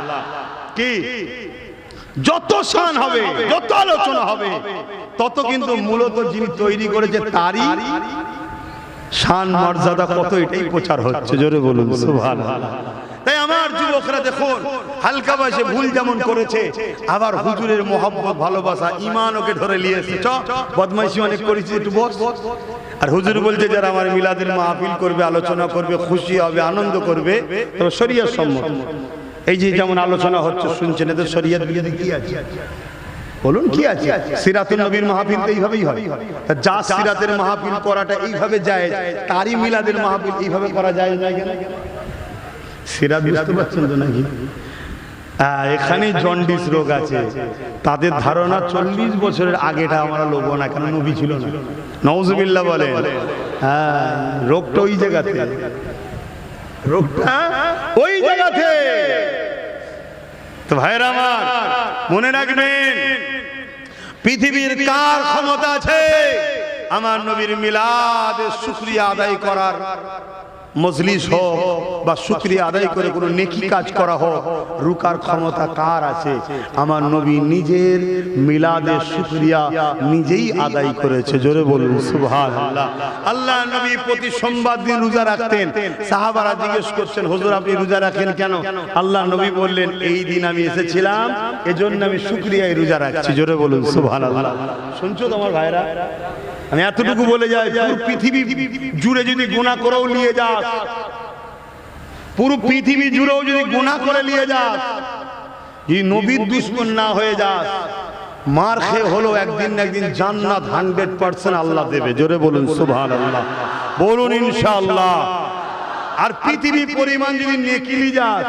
কি যত শান হবে, যত আলোচনা হবে, তত কিন্তু মূলত যিনি তৈরি করেছে তারই শান মর্যাদা কত, এটাই প্রচার হচ্ছে। জোরে বলুন সুবহানাল্লাহ। তাই আমার যুবকরা দেখুন, হালকা বয়সে ভুল যেমন করেছে, আবার হুজুরের মহব্বত ভালোবাসা ইমান ওকে ধরে নিয়েছে। চ বদমাইশি অনেক করেছি, একটু বস। আর হুজুর বলছে যারা আমার মিলাদের মাহফিল করবে, আলোচনা করবে, খুশি হবে, আনন্দ করবে, তবে শরীয়ত সম্মত। এই যে যেমন আলোচনা হচ্ছে শুনছেন, এদের শরীয়ত বিরোধী কি আছে? বলুন কি আছে? সিরাতুন নবীর মাহফিল তো এইভাবেই হয়। যা সিরাতের মাহফিল করাটা এইভাবে যায়, তারই মিলাদের মাহফিল এইভাবে করা যায় না কেন? সিরাত বুঝতে পারছেন তো নাকি? এখানে জন্ডিস রোগ আছে, তাদের ধারণা 40 বছরের আগেটা আমরা লোব না, কেন নবী ছিল না। নাউজুবিল্লাহ বলেন। হ্যাঁ, রোগটা ওই জায়গাতে, রোগটা ওই জায়গাতে। তো ভাইরা আমার মনে রাখবেন, পৃথিবীর কার ক্ষমতা আছে আমার নবীর মিলাদের শুকরিয়া আদায় করার? মজলিস হোক বা শুকরিয়া আদায় করে কোনো নেকি কাজ করা হোক, রুকার ক্ষমতা কার আছে? আমার নবী নিজের মিলাদের শুকরিয়া নিজেই আদায় করেছে। জোরে বলুন সুবহানাল্লাহ। আল্লাহ নবী প্রতি সোমবার দিন রোজা রাখতেন। সাহাবারা জিজ্ঞেস করছেন, হুজুর আপনি রোজা রাখেন কেন? আল্লাহ নবী বললেন, এই দিন আমি এসেছিলাম, এজন্য আমি শুকরিয়ায় রোজা রাখছি। জোরে বলুন সুবহানাল্লাহ। শুনছো তোমার ভাইরা? আমি এতটুকু বলে যাই, পুরো পৃথিবী জুড়ে যদি গুনাহ করেও নিয়ে যাস, পুরো পৃথিবী জুড়েও যদি গুনাহ করে নিয়ে যাস, এই নবীর দুশমন না হয়ে যাস, মার খেয়ে হলো একদিন না একদিন জান্নাত 100% আল্লাহ দেবে। জোরে বলুন সুবহানাল্লাহ। বলুন ইনশাআল্লাহ। আর পৃথিবী পরিমাণ যদি নেকি নিয়ে যাস,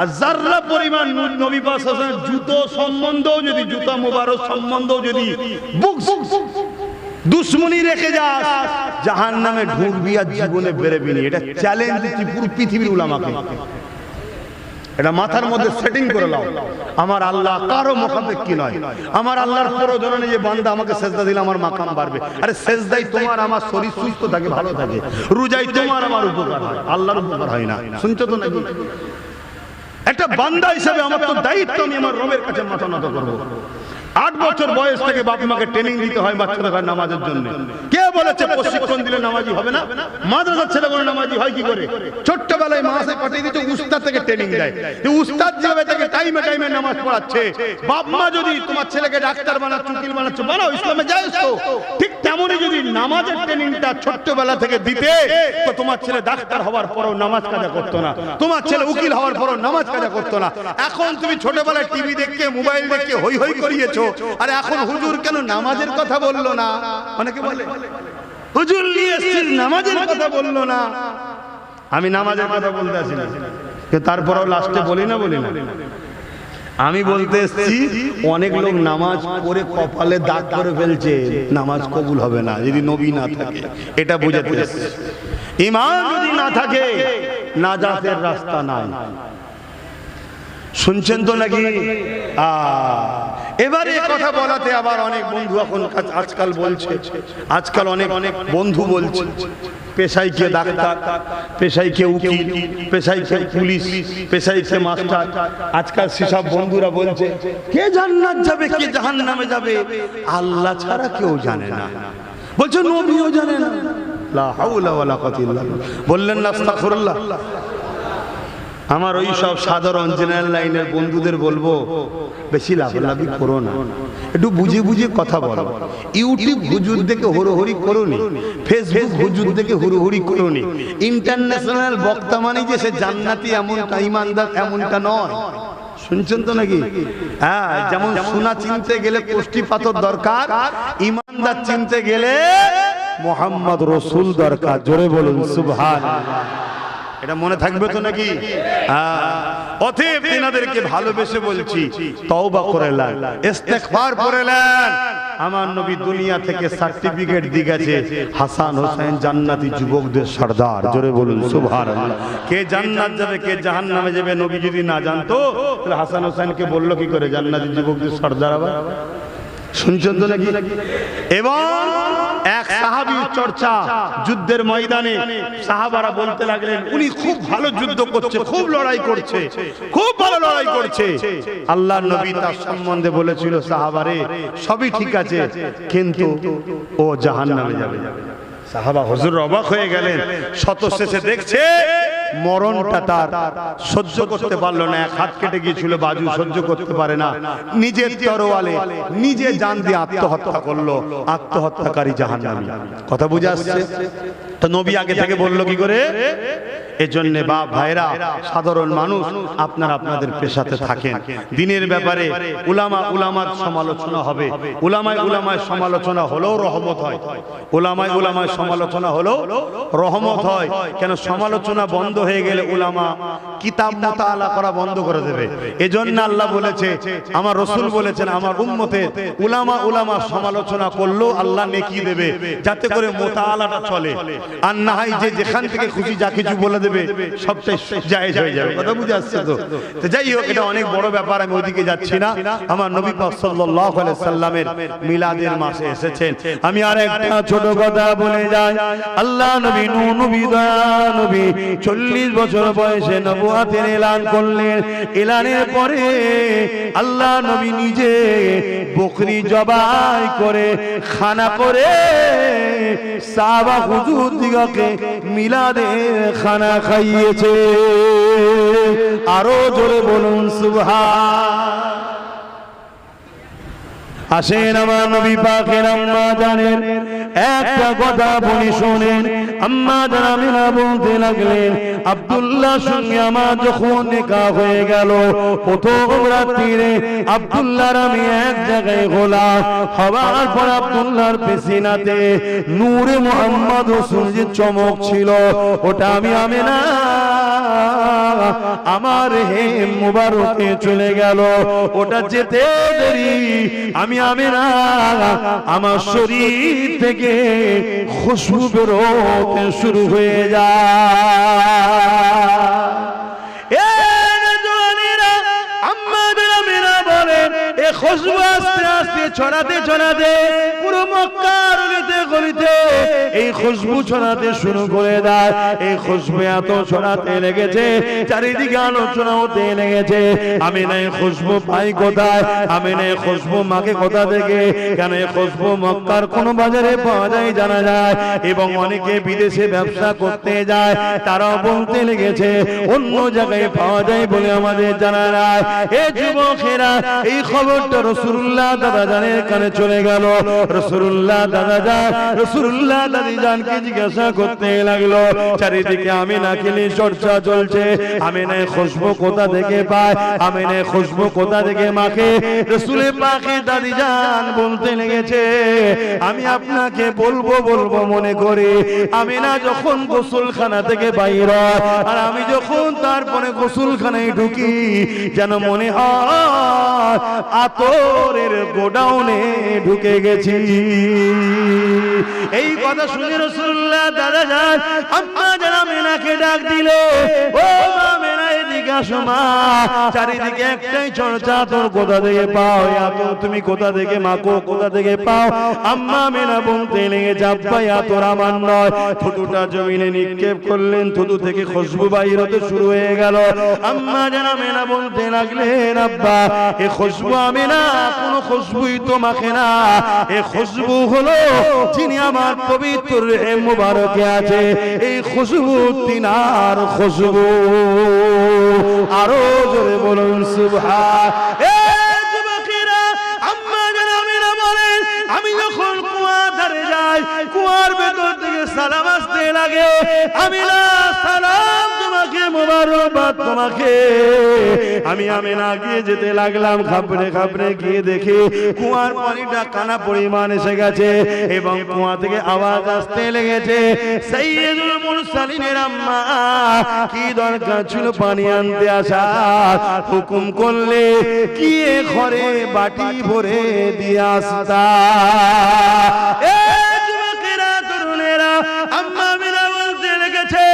আর যাররা পরিমাণ নবী পাক সাল্লাল্লাহু আলাইহি ওয়াসাল্লাম জুতো সম্বন্ধেও যদি, জুতা মুবারক সম্বন্ধেও যদি দুশ্মনী রেখে যাস, জাহান্নামে ঢুকবি আর জীবনে বেরোবি না। এটা চ্যালেঞ্জ দিচ্ছি পুরো পৃথিবীর উলামাকে। এটা মাথার মধ্যে সেটিং করে নাও। আমার আল্লাহ কারো মুখাপেক্ষী নয়। আমার আল্লাহর প্রয়োজনে যে বান্দা আমাকে সেজদা দিলে আমার মাকাম বাড়বে। আরে সেজদাই তোমার আমার শরীর সুস্থ থাকে, ভালো থাকে। রোজাই তোমার আমার উপকার হয়, আল্লাহর উপকার হয় না। শুনছো তো নাকি? একটা বান্দা হিসেবে আমার তো দায়িত্ব, আমি আমার রবের কাছে মাথা নত করবো। 8 বছর বয়স থেকে বাপ মাকে ট্রেনিং দিতে হয় বাচ্চাদের নামাজের জন্য। কে বলেছে প্রশিক্ষণ দিলে নামাজি হবে না? মাদ্রাসার ছেলেগুলো নামাজি হয় কি করে? ছোট্টবেলায় মাসে পাঠিয়ে দিচ্ছে, উস্তাদ থেকে ট্রেনিং দেয়। উস্তাদ যেভাবে থেকে টাইমে টাইমে নামাজ পড়াচ্ছে, বাপ মা যদি তোমার ছেলেকে ডাক্তার বানাচ্ছে, উকিল বানাচ্ছে, বানাও, ইসলামে জায়েজ তো। ঠিক তেমনই যদি নামাজের ট্রেনিংটা ছোট্টবেলা থেকে দিতে, তো তোমার ছেলে ডাক্তার হওয়ার পরও নামাজ কাজা করতো না, তোমার ছেলে উকিল হওয়ার পরও নামাজ কাজা করতো না। এখন তুমি ছোটবেলায় টিভি দেখে, মোবাইল দেখে হই হই করিয়েছো, আরে এখন হুজুর কেন নামাজের কথা বললো না? অনেকে বলে হুজুর নিয়ে এসেছিস, নামাজের কথা বললো না। আমি নামাজের কথা বলতে আসি না, তারপরেও লাস্টে বলি না। আমি বলতে এসেছি, অনেক লোক নামাজ পড়ে কপালে দাগ করে ফেলছে, নামাজ কবুল হবে না যদি নবী না থাকে। এটা বুঝাতে এসেছি। ঈমান যদি না থাকে, নাজাতের রাস্তা নাই। শুনছেন তো নাকি? এবারে কথা বলাতে আবার অনেক বন্ধু এখন আজকাল বলছে, আজকাল অনেক বন্ধু বলছে, পেশায় কে ডাক্তার, পেশায় কে উকিল, পেশায় কে পুলিশ, পেশায় কে মাস্টার। আজকাল সেসব বন্ধুরা বলছে কে জান্নাত যাবে, কে জাহান্নামে যাবে আল্লাহ ছাড়া কেউ জানে না। বলছে নবীও জানে না। লা হাওলা ওয়ালা কুওয়াতা ইল্লা বিল্লাহ। বললেন না আস্তাগফিরুল্লাহ। আমার ওই সব সাধারণ জেনারেল লাইনের বন্ধুদের বলবো, বেশি লাফালাফি করো না, একটু বুঝে বুঝে কথা বলো। ইউটিউব হুজুর দেখে হুড়োহুড়ি করোনি, ফেসবুক হুজুর দেখে হুড়োহুড়ি করোনি। ইন্টারন্যাশনাল বক্তা মানে যে সে জান্নাতি এমনটা, ইমানদার এমনটা নয়। শুনছেন তো নাকি? হ্যাঁ, যেমন সোনা চিনতে গেলে কোষ্ঠী পাথর দরকার, ইমানদার চিনতে গেলে মোহাম্মদ রসুল দরকার। জোরে বলুন সুবহানাল্লাহ। এটা মনে থাকবে তো নাকি? অতএব তিনাদেরকে ভালোবেসে বলছি, তওবা করে নেন, ইস্তেগফার করে নেন। আমার নবী দুনিয়া থেকে সার্টিফিকেট দিয়ে গেছে, হাসান হোসেন জান্নাতি যুবকদের সর্দার। জোরে বলুন সুবহানাল্লাহ। কে জান্নাত যাবে কে জাহান্নামে যাবে নবী যদি না জানতো তাহলে হাসান হোসেনকে বললো কি করে জান্নাতি যুবকদের সর্দার আবার? শুনছেন তো নাকি? এবং এক সাহাবীর চর্চা, যুদ্ধের ময়দানে সাহাবারা বলতে লাগলেন উনি খুব ভালো যুদ্ধ করছে, খুব লড়াই করছে, খুব ভালো লড়াই করছে। আল্লাহর নবী তার সম্বন্ধে বলেছিল, সাহাবারে সবই ঠিক আছে কিন্তু ও জাহান্নামে যাবে। সাহাবা হুজুর অবাক হয়ে গেলেন, শত শেষে দেখছে মরণটা তার সহ্য করতে পারলো না, এক হাত কেটে গিয়েছিল, বাজু সহ্য করতে পারে না, নিজের তরোয়ালে নিজে জান দিয়ে আত্মহত্যা করলো। আত্মহত্যাকারী জাহান্নামী। কথা বুঝে আসছে তো? নবী আগে থেকে বললো কি করে? এজন্য বাপ ভাইরা, সাধারণ মানুষ আপনারা আপনাদের পেশাতে থাকেন। দিনের ব্যাপারে উলামার সমালোচনা হবে, উলামায় সমালোচনা হলেও রহমত হয়, উলামায় সমালোচনা হলেও রহমত হয়। কেন? সমালোচনা বন্ধ হয়ে গেলে উলামা কিতাব মুতাআলা করা বন্ধ করে দেবে। এজন্য আল্লাহ বলেছে, আমার রাসূল বলেছেন, আমার উম্মতের উলামা সমালোচনা করলেও আল্লাহ নেকি দেবে, যাতে করে মুতাআলাটা চলে। আর না হয় যে যেখান থেকে খুশি যা কিছু বলে দেবে সবটাই জায়েজ হয়ে যাবে। কথা বুঝে আসছে তো? তো যাই হোক, এটা অনেক বড় ব্যাপার, আমি ওইদিকে যাচ্ছি না। আমার নবী পাক সাল্লাল্লাহু আলাইহি সাল্লামের মিলাদের মাসে এসেছেন। আমি আর একটা ছোট কথা বলে যাই। আল্লাহ নবী নবী 40 বছর বয়সে নবুয়তের এলান করলেন। এলানের পরে আল্লাহ নবী নিজে বকরি জবাই করে খানা করে সাহাবা হুজুর দিগকে মিলাদের খানা খাইয়েছে। আরো জোরে বলুন সুবহান। আসেন আমার নবী পাকের আম্মা জানেন একটা কথা বলি শোনেন। আম্মা জান আমিনা বলতে লাগলেন, আব্দুল্লাহর সঙ্গে আমার যখন নিকাহ হয়ে গেল, প্রথম রাত্রিরে আব্দুল্লাহর আমি এক জায়গায় হলাম। হওয়ার পর আব্দুল্লাহর পেছিনাতে নূরে মুহাম্মদ রাসূল যে চমক ছিল, ওটা আমি আমিনা আমার হে মুবারকে চলে গেল। ওটা যেতে দেরি আমি আমিনা আমার শরীর থেকে খুশবু বেরোতে শুরু হয়ে যায়। খুশবু আস্তে আস্তে ছড়াতে ছড়াতে পুরো মক্কার গলিতে এই খুশবু ছড়াতে শুরু করে দেয়। এই খুশবু এত ছড়াতে লেগেছে, চারিদিকে আলোচনা হতে লেগেছে। আমি না খুশবু পাই কোথায়, আমি না খুশবু মাকে কোথা থেকে? কেন এই খুশবু মক্কার কোন বাজারে পাওয়া যায় জানা যায়, এবং অনেকে বিদেশে ব্যবসা করতে যায়, তারাও বলতে লেগেছে অন্য জায়গায় পাওয়া যায় বলে আমাদের জানা যায়। এ যুবকেরা, এই খবরটা রাসূলুল্লাহ দাদা জানের কানে চলে গেল। রাসূলুল্লাহ দাদা জান রাসূলুল্লাহ দাদি জানকে জিজ্ঞাসা করতে লাগলো। চারিদিকে আমিনা খেলি চর্চা চলছে, আমিনা খুশবু কোথা থেকে পায়, আমিনা খুশবু কোথা থেকে মাখে। রাসূল পাকের দাদি জান বলতে লেগেছে, আমি আপনাকে বলবো মনে করি, আমিনা যখন গোসলখানা থেকে বাইর হয় আর আমি যখন তারপরে গোসলখানায় ঢুকি, যেন মনে হয় আতরের গোডাউনে ঢুকে গেছি। এই কথা শুনে রাসূলুল্লাহ দাদা যান আম্মা জান আমিনাকে ডাক দিল, ও মা আমিনা এদিকে আসো মা। চারিদিকে একটাই চর্চা, তোর কোথা থেকে পাও এত, তুমি কোথা থেকে মাখো, কোথা থেকে পাও? আম্মা আমিনা বলতে লেগেছে, আব্বা এতর আমার নয়। থুতুটা জমিনে নিক্ষেপ করলেন, থুতু থেকে খুশবু বাইর হতে শুরু হয়ে গেল। আম্মা জান আমিনা বলতে লাগলেন, আব্বা এই খুশবু আমিনা কোনো খুশবুই তো মাখে না, এই খুশবু হলো যিনি আমার পবিত্র মুবারকে আছে, এই খুশবু তিনার খুশবু। আরো জোরে বলুন সুবহান। এই যুবকেরা, আম্মা জান আমিনা বলেন, আমি যখন কুয়ার ধারে যাই, কুয়ার ভেতর থেকে সালাম আসতে লাগে। আমিনা সালাম তোমাকে, মোবারকবাদ তোমাকে। আমি আমিনা গিয়ে যেতে লাগলাম, খাবড়ে খাবড়ে গিয়ে দেখি কুয়ার পানিটা কানা পরিমাণ এসে গেছে এবং কুয়া থেকে আওয়াজ আসতে লেগেছে। সাইয়্যিদুল মুরসালিনের আম্মা কি দরকার ছিল পানি আনতে আসার, হুকুম করলে গিয়ে ঘরে বাটি ভরে দিয়ে আসতা। এই যুবকেরা, তরুণেরা, আম্মা আমিনা বলতে লেগেছে,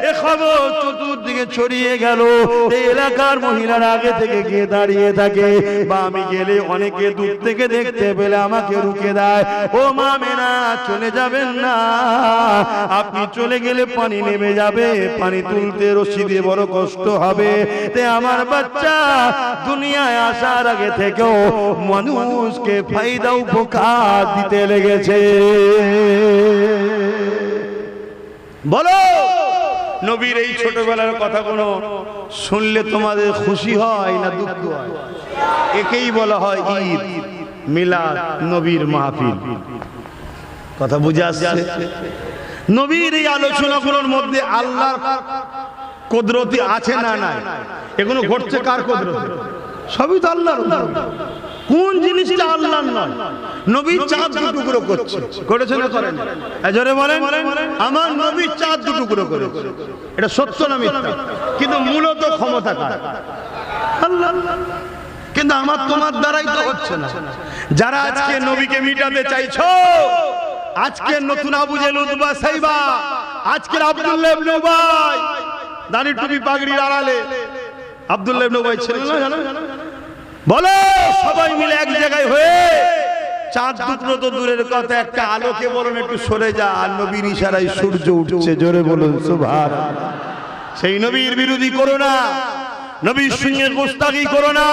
এ খবর চতুর্দিকে ছড়িয়ে গেল। এই এলাকার মহিলারা আগে থেকে গিয়ে দাঁড়িয়ে থাকে, বা আমি গেলে অনেকে দূর থেকে দেখতে পেলে আমাকে রুকে দেয়, ও মা আমিনা চলে যাবেন না, আপনি চলে গেলে পানি নেমে যাবে, পানি তুলতে রশি দিয়ে বড় কষ্ট হবে। তে আমার বাচ্চা দুনিয়ায় আসার আগে থেকেও মানুষকে ফায়দা উপকার দিতে লেগেছে। বলো, নবীর এই ছোটবেলার কথাগুলো শুনলে তোমাদের খুশি হয় না দুঃখ হয়? একেই বলা হয় ঈদ, মিলাদ, নবীর মাহফিল। কথা বুঝে আসছে? নবীর এই আলোচনাগুলোর মধ্যে আল্লাহর কুদরতি আছে না নাই? এগুলো ঘটছে কার কুদরতে? সবই তো আল্লাহর। কোন জিনিসটা আল্লাহর নয়? নবী চাঁদ দুটুকরো করছে, করেছে না করেন? জোরে বলেন, আমার নবী চাঁদ দুটুকরো করেছে। এটা সত্য না মিথ্যা? কিন্তু মূলত ক্ষমতা কার? আল্লাহ। কিন্তু আমার তোমার দ্বারাই তো হচ্ছে না। যারা আজকে নবীকে মিটাতে চাইছো, আজকে নতুন আবু জেহেল, উতবা, সাইবা, আজকের আব্দুল্লাহ ইবনে উবাই, দাড়ি টুপি পাগড়ির আড়ালে আব্দুল্লাহ ইবনে উবাই ছিল না, জানো? বলো, সবাই মিলে এক জায়গায় হয়ে চাঁদ টুকরো তো দূরের কথা, একটা আলোকে বলুন একটু সরে যা, আর নবীর ইশারায় সূর্য উঠছে। জোরে বলুন সুবহানাল্লাহ। সেই নবীর বিরোধী করো না, নবীর সঙ্গে গোস্তাকি করো না।